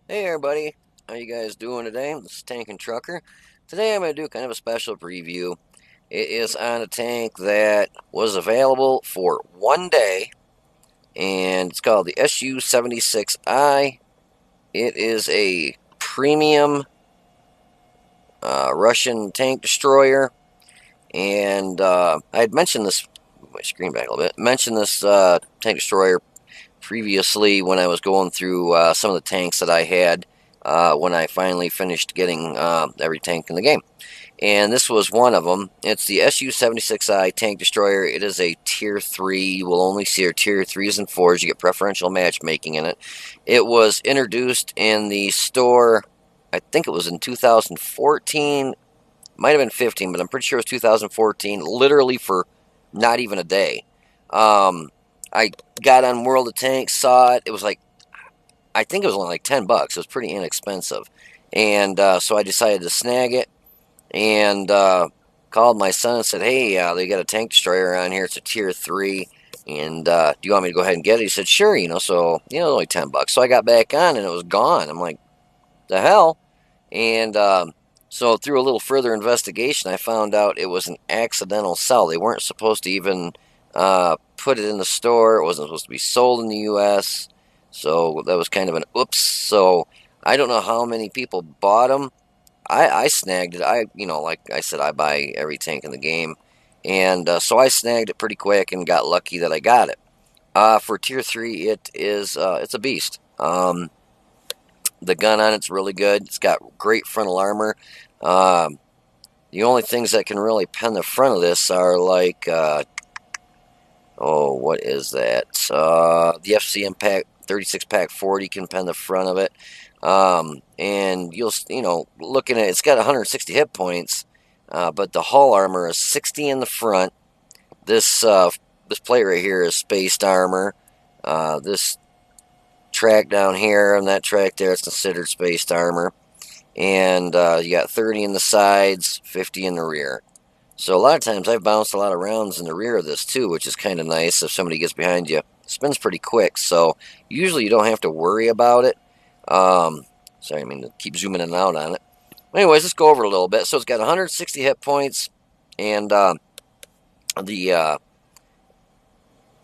Hey everybody, how you guys doing today? This is Tank and Trucker. Today I'm going to do kind of a special preview. It is on a tank that was available for 1 day, and it's called the SU-76I. It is a premium Russian tank destroyer, and I had mentioned this, move my screen back a little bit, mentioned this tank destroyer previously when I was going through some of the tanks that I had when I finally finished getting every tank in the game. And this was one of them. It's the SU-76I tank destroyer. It is a tier 3. You will only see our tier 3s and 4s. You get preferential matchmaking in it. It was introduced in the store, I think it was in 2014. Might have been 15, but I'm pretty sure it was 2014, literally for not even a day. Um, I got on World of Tanks, saw it. It was like, I think it was only like $10. It was pretty inexpensive. And so I decided to snag it and called my son and said, hey, they got a tank destroyer around here. It's a tier 3. And do you want me to go ahead and get it? He said, sure, so, only $10. So I got back on and it was gone. I'm like, the hell? And so through a little further investigation, I found out it was an accidental sell. They weren't supposed to even put it in the store. It wasn't supposed to be sold in the U.S. So that was kind of an oops. So I don't know how many people bought them. I snagged it. Like I said, I buy every tank in the game. And so I snagged it pretty quick and got lucky that I got it. For tier 3, it's a beast. The gun on it's really good. It's got great frontal armor. Um, the only things that can really pen the front of this are like, what is that? The FC Impact 36 pack 40 can pen the front of it. And looking at it, it's got 160 hit points, but the hull armor is 60 in the front. This plate right here is spaced armor. This track down here and that track there is considered spaced armor. And you got 30 in the sides, 50 in the rear. So a lot of times I've bounced a lot of rounds in the rear of this too, which is kind of nice if somebody gets behind you. It spins pretty quick, so usually you don't have to worry about it. Sorry, I mean to keep zooming in and out on it. Anyways, let's go over it a little bit. So it's got 160 hit points, and the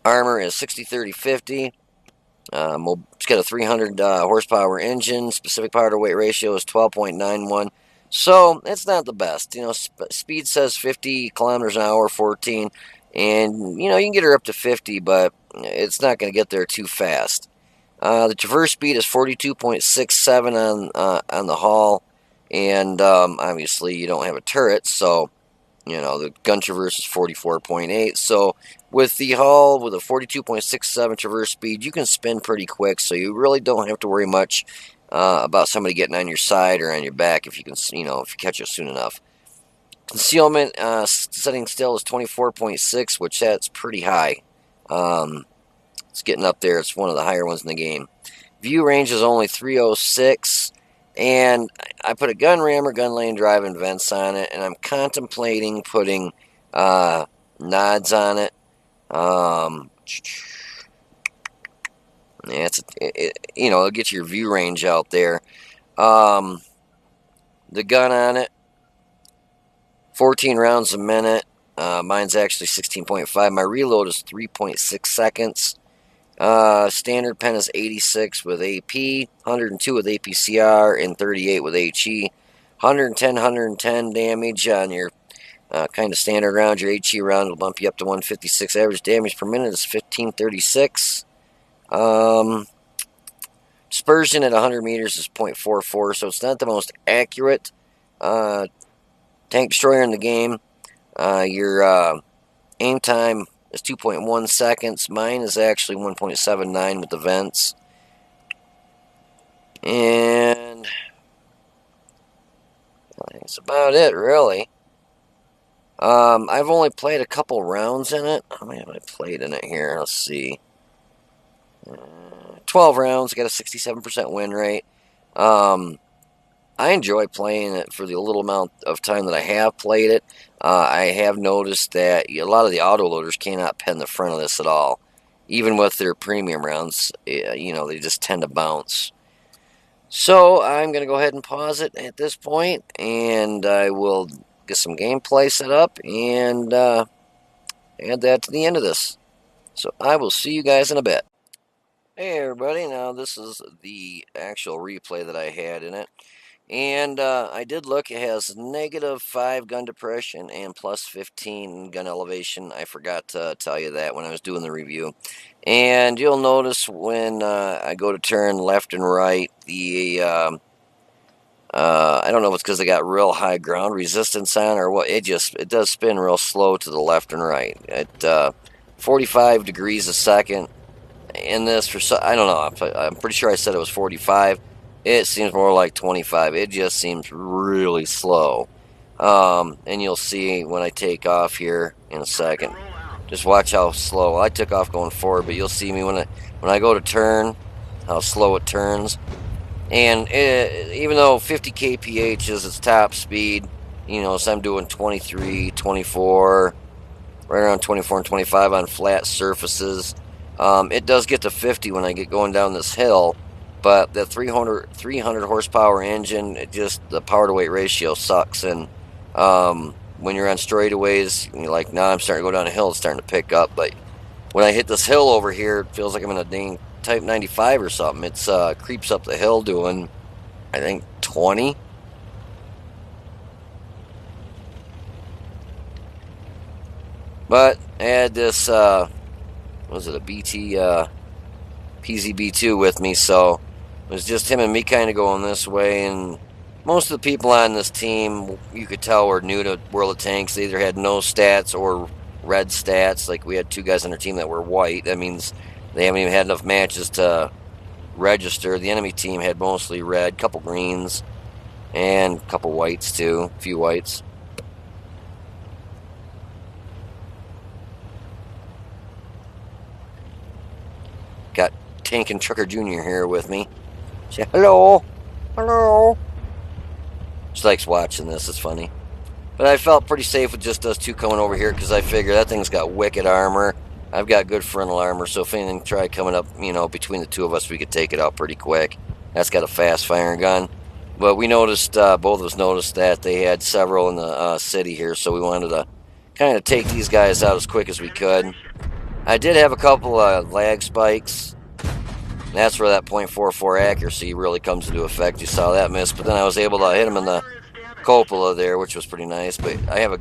armor is 60, 30, 50. It's got a 300 horsepower engine. Specific power to weight ratio is 12.91. So it's not the best. Speed says 50 kilometers an hour, 14. And, you can get her up to 50, but it's not going to get there too fast. The traverse speed is 42.67 on the hull. And obviously you don't have a turret, so the gun traverse is 44.8. So with the hull, with a 42.67 traverse speed, you can spin pretty quick. So you really don't have to worry much about somebody getting on your side or on your back if you can, if you catch it soon enough. Concealment setting still is 24.6, which that's pretty high. It's getting up there. It's one of the higher ones in the game. View range is only 306. And I put a gun rammer, gun lane drive, and vents on it, and I'm contemplating putting nods on it. Yeah, it'll get your view range out there. The gun on it, 14 rounds a minute. Mine's actually 16.5. My reload is 3.6 seconds. Standard pen is 86 with AP, 102 with APCR, and 38 with HE. 110 damage on your kind of standard round. Your HE round will bump you up to 156. Average damage per minute is 1536. Dispersion at 100 meters is 0.44, so it's not the most accurate tank destroyer in the game. Your aim time is 2.1 seconds. Mine is actually 1.79 with the vents. And that's about it, really. I've only played a couple rounds in it. How many have I played in it here? Let's see. 12 rounds. Got a 67% win rate. I enjoy playing it for the little amount of time that I have played it. I have noticed that a lot of the autoloaders cannot pen the front of this at all. Even with their premium rounds, they just tend to bounce. So I'm going to go ahead and pause it at this point, and I will get some gameplay set up and add that to the end of this. So I will see you guys in a bit. Hey everybody, now this is the actual replay that I had in it. And I did look, it has -5 gun depression and +15 gun elevation. I forgot to tell you that when I was doing the review. And you'll notice when I go to turn left and right, I don't know if it's because they got real high ground resistance on or what. It does spin real slow to the left and right at 45 degrees a second. In this, I don't know. I'm pretty sure I said it was 45. It seems more like 25. It just seems really slow. And you'll see when I take off here in a second. Just watch how slow. I took off going forward, but you'll see me when I go to turn, how slow it turns. And even though 50 kph is its top speed, so I'm doing 23, 24, right around 24 and 25 on flat surfaces. It does get to 50 when I get going down this hill, but the 300 horsepower engine, the power to weight ratio sucks. And when you're on straightaways, you're like, now I'm starting to go down a hill, it's starting to pick up. But when I hit this hill over here, it feels like I'm in a dang Type 95 or something. It's creeps up the hill doing, I think, 20. But I had this, was it a BT PZB2 with me, so it was just him and me kind of going this way. And most of the people on this team, you could tell, were new to World of Tanks. They either had no stats or red stats. Like we had 2 guys on our team that were white. That means they haven't even had enough matches to register. The enemy team had mostly red, couple greens, and a couple whites too, a few whites. Got Tank and Trucker Jr. here with me. Say hello, hello. She likes watching this. It's funny. But I felt pretty safe with just us 2 coming over here because I figure that thing's got wicked armor. I've got good frontal armor, so if anything tried coming up, between the 2 of us, we could take it out pretty quick. That's got a fast firing gun. But we noticed, both of us noticed that they had several in the city here, so we wanted to kind of take these guys out as quick as we could. I did have a couple lag spikes. That's where that .44 accuracy really comes into effect. You saw that miss, but then I was able to hit him in the cupola there, which was pretty nice. But I have a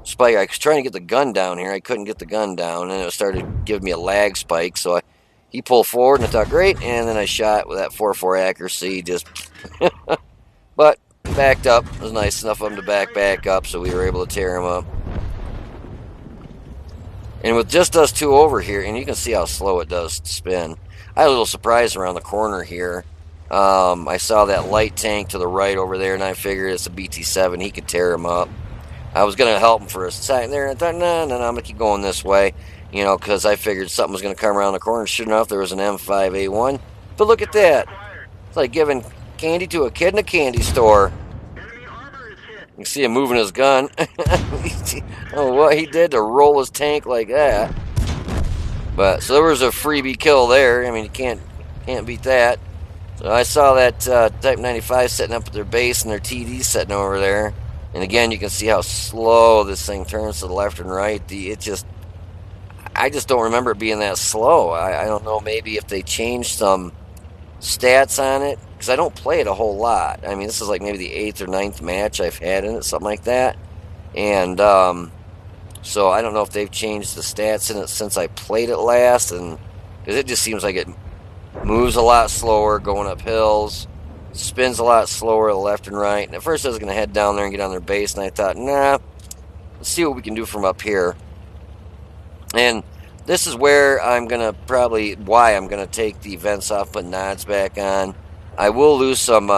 spike. I was trying to get the gun down here. I couldn't get the gun down, and it started giving me a lag spike. So he pulled forward, and I thought, great. And then I shot with that 4.4 accuracy, just but backed up. It was nice enough of him to back up, so we were able to tear him up. And with just us 2 over here, and you can see how slow it does spin. I had a little surprise around the corner here. I saw that light tank to the right over there, and I figured it's a BT-7. He could tear him up. I was going to help him for a second there, and I thought, no, I'm going to keep going this way, because I figured something was going to come around the corner. Sure enough, there was an M5A1. But look at that. It's like giving candy to a kid in a candy store. You can see him moving his gun. Oh, what he did to roll his tank like that. But so there was a freebie kill there. I mean, you can't beat that. So I saw that Type 95 setting up at their base and their TD setting over there. And again, you can see how slow this thing turns to the left and right. I just don't remember it being that slow. I don't know, maybe if they changed some stats on it, because I don't play it a whole lot. I mean, this is like maybe the 8th or 9th match I've had in it, something like that. And so I don't know if they've changed the stats in it since I played it last, and because it just seems like it moves a lot slower going up hills, spins a lot slower to the left and right. And at first I was going to head down there and get on their base, and I thought, nah, let's see what we can do from up here. And this is where I'm going to why I'm going to take the vents off, put nods back on. I will lose some,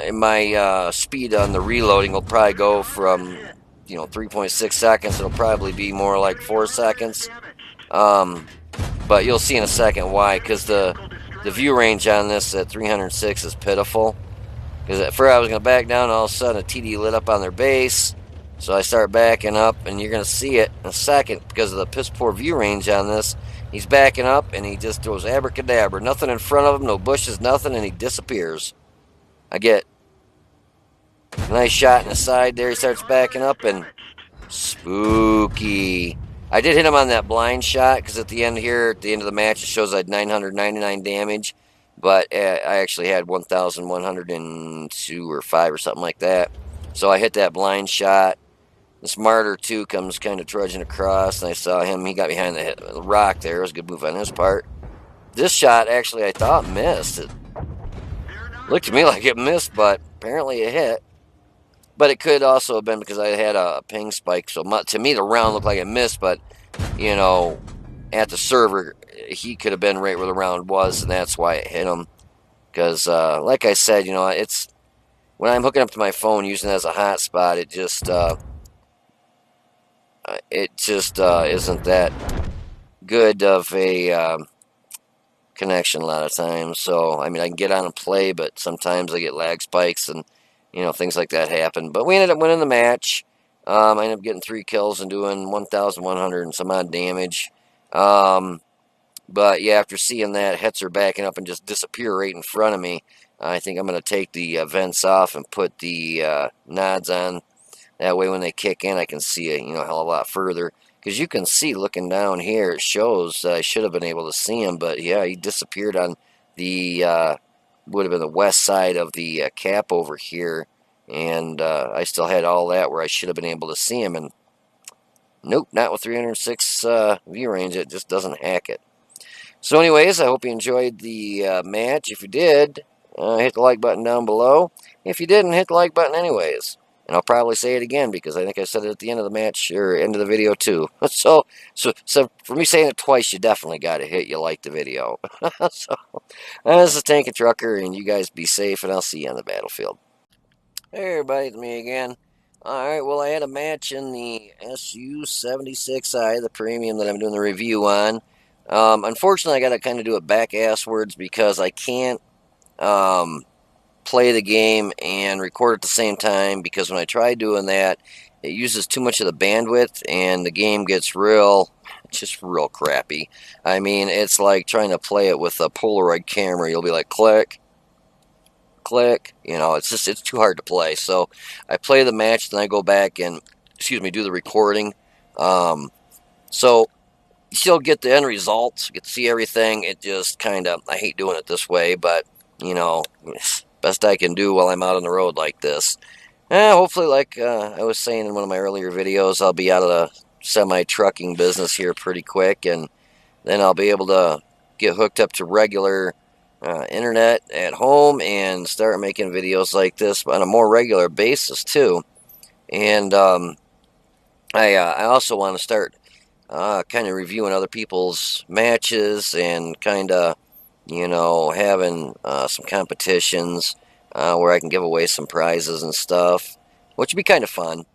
in my speed on the reloading will probably go from, 3.6 seconds. It'll probably be more like 4 seconds. But you'll see in a second why, because the view range on this at 306 is pitiful. Because at first I was going to back down, and all of a sudden a TD lit up on their base. So I start backing up, and you're going to see it in a second because of the piss poor view range on this. He's backing up, and he just throws abracadabra. Nothing in front of him, no bushes, nothing, and he disappears. I get a nice shot in the side there. He starts backing up, and spooky. I did hit him on that blind shot because at the end here, at the end of the match, it shows I had 999 damage, but I actually had 1,102 or 5 or something like that. So I hit that blind shot. This martyr too comes kind of trudging across, and I saw him. He got behind the rock there. It was a good move on his part. This shot actually I thought missed. It looked to me like it missed, but apparently it hit. But it could also have been because I had a ping spike. So to me, the round looked like it missed, but you know, at the server, he could have been right where the round was, and that's why it hit him. Because, like I said, you know, it's when I'm hooking up to my phone using it as a hotspot, it just isn't that good of a connection a lot of times. So, I mean, I can get on and play, but sometimes I get lag spikes and, you know, things like that happen. But we ended up winning the match. I ended up getting 3 kills and doing 1,100 and some odd damage. But yeah, after seeing that, Hetzer backing up and just disappear right in front of me, I think I'm going to take the vents off and put the nods on. That way when they kick in, I can see it, you know, a hell of a lot further. Because you can see looking down here, it shows that I should have been able to see him. But yeah, he disappeared on the, would have been the west side of the cap over here. And I still had all that where I should have been able to see him. And nope, not with 306 view range. It just doesn't hack it. So anyways, I hope you enjoyed the match. If you did, hit the like button down below. If you didn't, hit the like button anyways. And I'll probably say it again because I think I said it at the end of the match or end of the video too. So for me saying it twice, you definitely got to hit you like the video. So this is Tank and Trucker, and you guys be safe, and I'll see you on the battlefield. Hey everybody, it's me again. Alright, well I had a match in the SU-76i, the premium that I'm doing the review on. Unfortunately, I got to kind of do it back-asswards because I can't play the game and record at the same time because when I try doing that, it uses too much of the bandwidth and the game gets just real crappy. I mean, it's like trying to play it with a Polaroid camera. You'll be like, click, click, you know, it's too hard to play. So I play the match, then I go back and, do the recording. So you still get the end result, you get to see everything. It just kind of, I hate doing it this way, but, you know, best I can do while I'm out on the road like this. Hopefully, like I was saying in one of my earlier videos, I'll be out of the semi-trucking business here pretty quick, and then I'll be able to get hooked up to regular internet at home and start making videos like this on a more regular basis, too. And I also want to start kind of reviewing other people's matches and kind of, you know, having some competitions where I can give away some prizes and stuff, which would be kind of fun.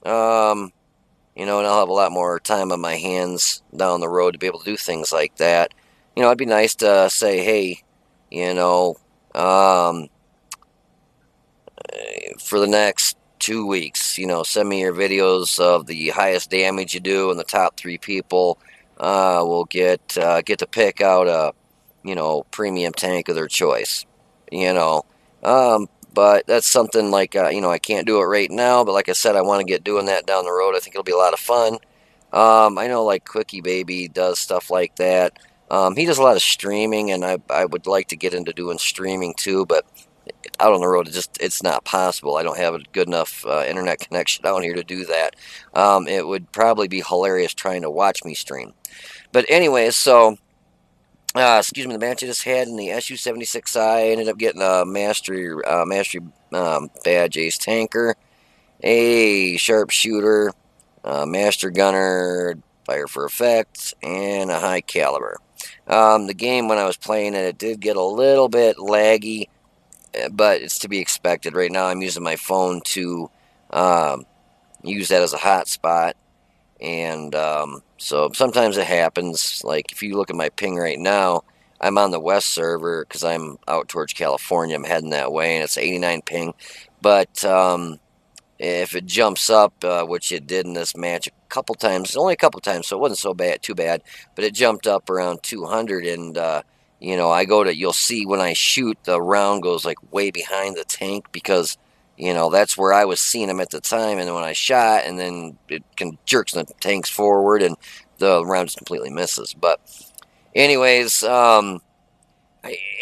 You know, and I'll have a lot more time on my hands down the road to be able to do things like that. You know, it'd be nice to say, hey, you know, for the next 2 weeks, you know, send me your videos of the highest damage you do, and the top 3 people will get to pick out a, you know, premium tank of their choice. You know, but that's something like you know, I can't do it right now, but like I said, I want to get doing that down the road. I think it'll be a lot of fun. I know like Quickie Baby does stuff like that. He does a lot of streaming, and I would like to get into doing streaming too, but out on the road, it's not possible. I don't have a good enough internet connection down here to do that. It would probably be hilarious trying to watch me stream. But anyways, so the match I just had in the SU-76i, I ended up getting a mastery badge, ace tanker, a sharpshooter, master gunner, fire for effect, and a high caliber. The game, when I was playing it, it did get a little bit laggy, but it's to be expected. Right now I'm using my phone to use that as a hotspot, and so sometimes it happens. Like if you look at my ping right now, I'm on the west server because I'm out towards California. I'm heading that way, and it's 89 ping, but if it jumps up, which it did in this match a couple times, only a couple times, so it wasn't so bad, too bad, but it jumped up around 200, and you'll see when I shoot, the round goes like way behind the tank because that's where I was seeing them at the time, and then when I shot, and then it can jerks the tanks forward, and the round just completely misses. But anyways,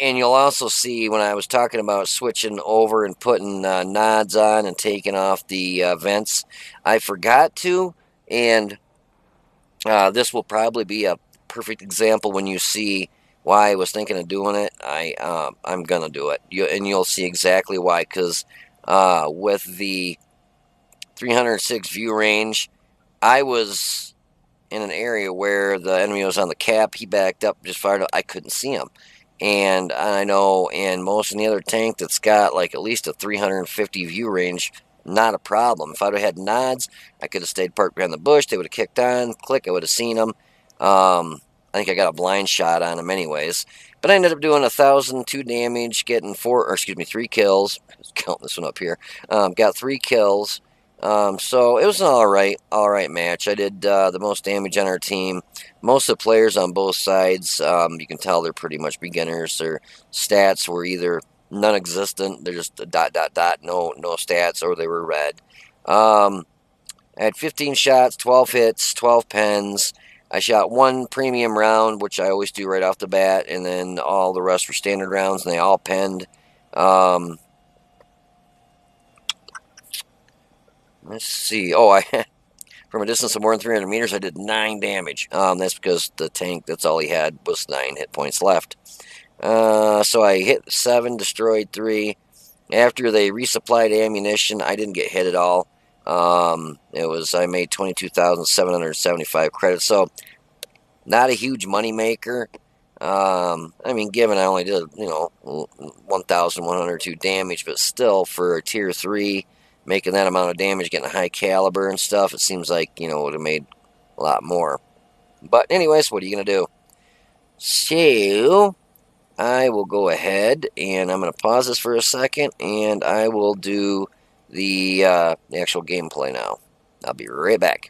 and you'll also see when I was talking about switching over and putting nods on and taking off the vents, I forgot to, and this will probably be a perfect example when you see why I was thinking of doing it. I'm gonna do it, and you'll see exactly why. Because with the 306 view range, I was in an area where the enemy was on the cap. He backed up just far enough. I couldn't see him. And I know in most of the other tank that's got like at least a 350 view range, not a problem. If I'd have had nods, I could have stayed parked behind the bush. They would have kicked on, click, I would have seen them. I think I got a blind shot on them anyways. But I ended up doing 1,002 damage, getting 3 kills. I was counting this one up here. Got 3 kills. So it was an all right match. I did the most damage on our team. Most of the players on both sides, you can tell they're pretty much beginners. Their stats were either non-existent, they're just a dot dot dot, no stats, or they were red. I had 15 shots, 12 hits, 12 pens. I shot one premium round, which I always do right off the bat, and then all the rest were standard rounds, and they all penned. Let's see. Oh, I from a distance of more than 300 meters, I did 9 damage. That's because the tank, that's all he had, was 9 hit points left. So I hit 7, destroyed 3. After they resupplied ammunition, I didn't get hit at all. I made 22,775 credits, so not a huge money maker. I mean, given I only did 1,102 damage, but still for a tier 3, making that amount of damage, getting a high caliber and stuff, it seems like it would have made a lot more. But anyways, what are you gonna do? So I will go ahead and I'm gonna pause this for a second, and I will do the actual gameplay now. I'll be right back.